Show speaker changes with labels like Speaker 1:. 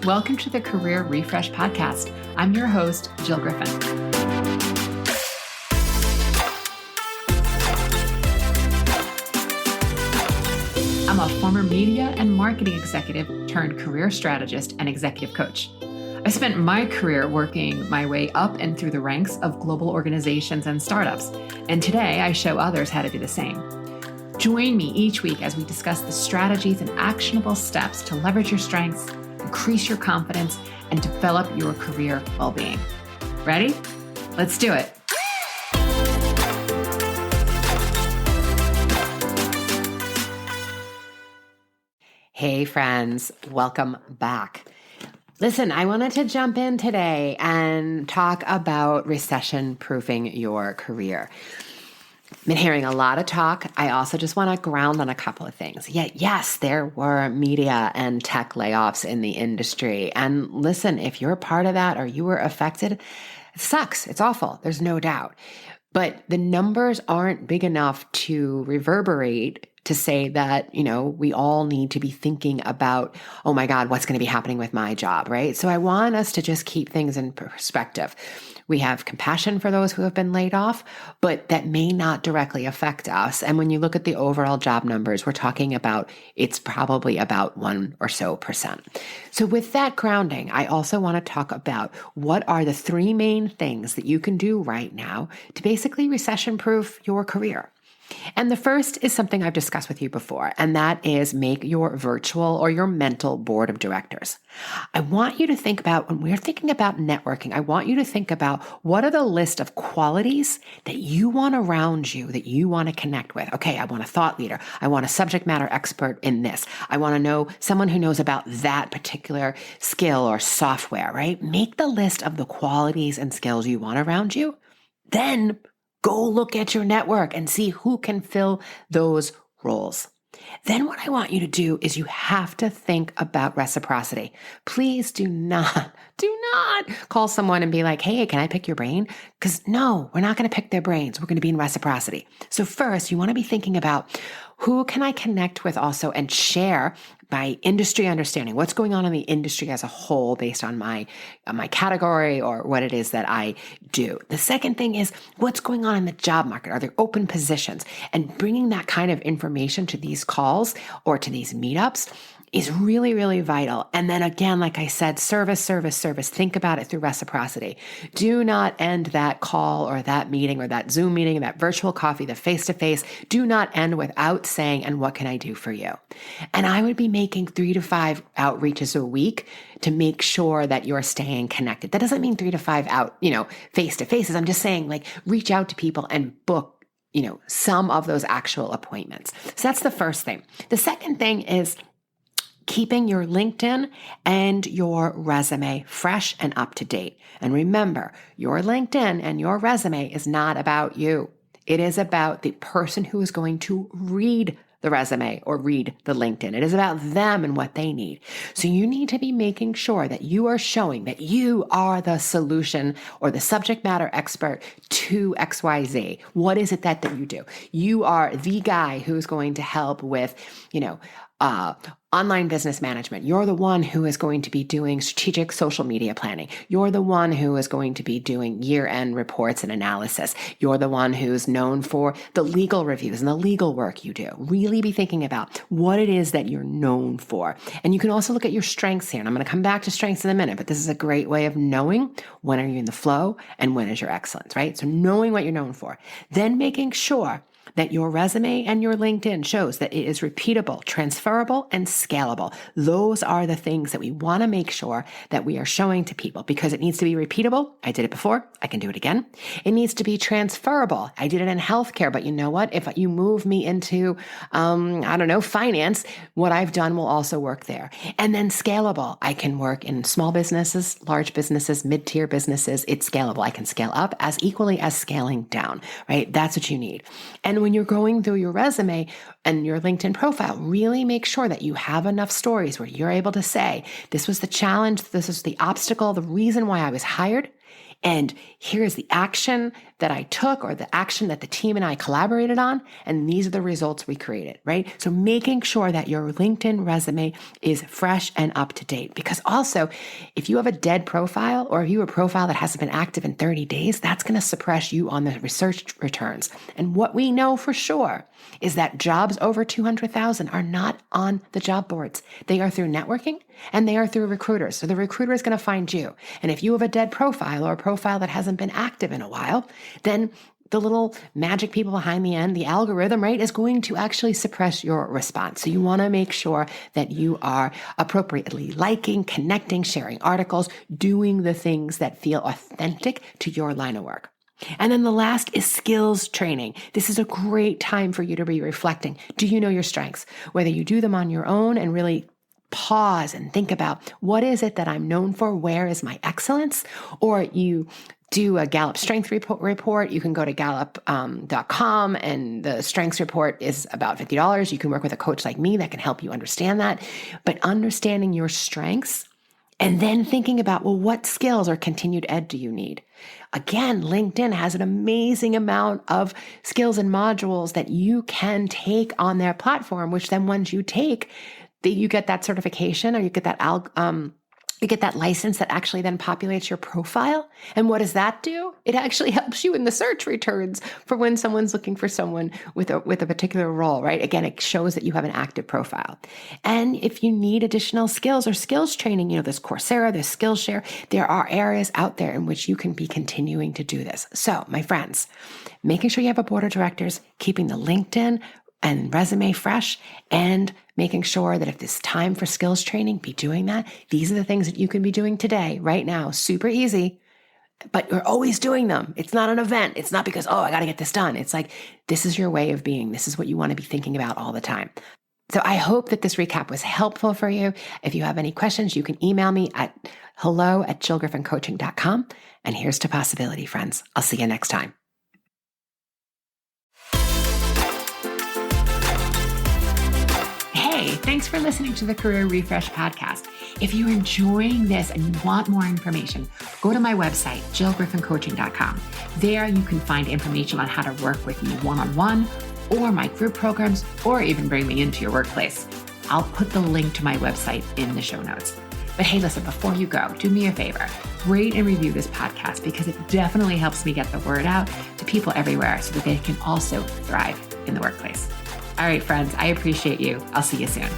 Speaker 1: Welcome to the Career Refresh Podcast. I'm your host, Jill Griffin. I'm a former media and marketing executive turned career strategist and executive coach. I spent my career working my way up and through the ranks of global organizations and startups, and today I show others how to do the same. Join me each week as we discuss the strategies and actionable steps to leverage your strengths, increase your confidence, and develop your career well-being. Ready? Let's do it. Hey friends, welcome back. Listen, I wanted to jump in today and talk about recession-proofing your career. Been hearing a lot of talk. I also just want to ground on a couple of things. Yes, there were media and tech layoffs in the industry. And listen, if you're a part of that or you were affected, it sucks. It's awful. There's no doubt. But the numbers aren't big enough to reverberate to say that, we all need to be thinking about, oh my God, what's going to be happening with my job, right? So I want us to just keep things in perspective. We have compassion for those who have been laid off, but that may not directly affect us. And when you look at the overall job numbers, we're talking about, it's probably about 1% or so. So with that grounding, I also want to talk about what are the three main things that you can do right now to basically recession-proof your career. And the first is something I've discussed with you before, and that is make your virtual or your mental board of directors. I want you to think about, when we're thinking about networking, I want you to think about what are the list of qualities that you want around you, that you want to connect with. Okay, I want a thought leader. I want a subject matter expert in this. I want to know someone who knows about that particular skill or software, right? Make the list of the qualities and skills you want around you. Then go look at your network and see who can fill those roles. Then what I want you to do is you have to think about reciprocity. Please do not call someone and be like, hey, can I pick your brain? Because no, we're not going to pick their brains. We're going to be in reciprocity. So first, you want to be thinking about who can I connect with also and share my industry understanding, what's going on in the industry as a whole based on my category or what it is that I do. The second thing is what's going on in the job market. Are there open positions? And bringing that kind of information to these calls or to these meetups is really, really vital. And then again, like I said, service. Think about it through reciprocity. Do not end that call or that meeting or that Zoom meeting, that virtual coffee, the face-to-face. Do not end without saying, and what can I do for you? And I would be making 3 to 5 outreaches a week to make sure that you're staying connected. That doesn't mean 3 to 5 out, face-to-faces. I'm just saying reach out to people and book, some of those actual appointments. So that's the first thing. The second thing is keeping your LinkedIn and your resume fresh and up to date. And remember, your LinkedIn and your resume is not about you. It is about the person who is going to read the resume or read the LinkedIn. It is about them and what they need. So you need to be making sure that you are showing that you are the solution or the subject matter expert to XYZ. What is it that you do? You are the guy who's going to help with, online business management. You're the one who is going to be doing strategic social media planning. You're the one who is going to be doing year-end reports and analysis. You're the one who's known for the legal reviews and the legal work you do. Really be thinking about what it is that you're known for. And you can also look at your strengths here. And I'm going to come back to strengths in a minute, but this is a great way of knowing when are you in the flow and when is your excellence, right? So knowing what you're known for, then making sure that your resume and your LinkedIn shows that it is repeatable, transferable, and scalable. Those are the things that we want to make sure that we are showing to people because it needs to be repeatable. I did it before. I can do it again. It needs to be transferable. I did it in healthcare, but you know what? If you move me into, finance, what I've done will also work there. And then scalable. I can work in small businesses, large businesses, mid-tier businesses. It's scalable. I can scale up as equally as scaling down, right? That's what you need. And when you're going through your resume and your LinkedIn profile, really make sure that you have enough stories where you're able to say, this was the challenge, this was the obstacle, the reason why I was hired. And here's the action that I took or the action that the team and I collaborated on, and these are the results we created, right? So making sure that your LinkedIn resume is fresh and up to date, because also if you have a dead profile or if you have a profile that hasn't been active in 30 days, that's going to suppress you on the research returns. And what we know for sure is that jobs over 200,000 are not on the job boards. They are through networking and they are through recruiters. So the recruiter is going to find you. And if you have a dead profile or a profile that hasn't been active in a while, then the little magic people behind the end, the algorithm, right, is going to actually suppress your response. So you want to make sure that you are appropriately liking, connecting, sharing articles, doing the things that feel authentic to your line of work. And then the last is skills training. This is a great time for you to be reflecting. Do you know your strengths? Whether you do them on your own and really pause and think about what is it that I'm known for? Where is my excellence? Or you do a Gallup strength report. You can go to gallup.com and the strengths report is about $50. You can work with a coach like me that can help you understand that. But understanding your strengths and then thinking about, well, what skills or continued ed do you need? Again, LinkedIn has an amazing amount of skills and modules that you can take on their platform, which then once you take, you get that certification or you get that license that actually then populates your profile. And what does that do? It actually helps you in the search returns for when someone's looking for someone with a particular role, right? Again, it shows that you have an active profile. And if you need additional skills or skills training, there's Coursera, there's Skillshare, there are areas out there in which you can be continuing to do this. So, my friends, making sure you have a board of directors, keeping the LinkedIn and resume fresh, and making sure that if it's time for skills training, be doing that. These are the things that you can be doing today, right now. Super easy, but you're always doing them. It's not an event. It's not because, I got to get this done. It's like, this is your way of being. This is what you want to be thinking about all the time. So I hope that this recap was helpful for you. If you have any questions, you can email me at hello@jillgriffincoaching.com. And here's to possibility, friends. I'll see you next time. Hey, thanks for listening to the Career Refresh podcast. If you're enjoying this and you want more information, go to my website, jillgriffincoaching.com. There you can find information on how to work with me one-on-one or my group programs, or even bring me into your workplace. I'll put the link to my website in the show notes. But hey, listen, before you go, do me a favor, rate and review this podcast because it definitely helps me get the word out to people everywhere so that they can also thrive in the workplace. All right, friends, I appreciate you. I'll see you soon.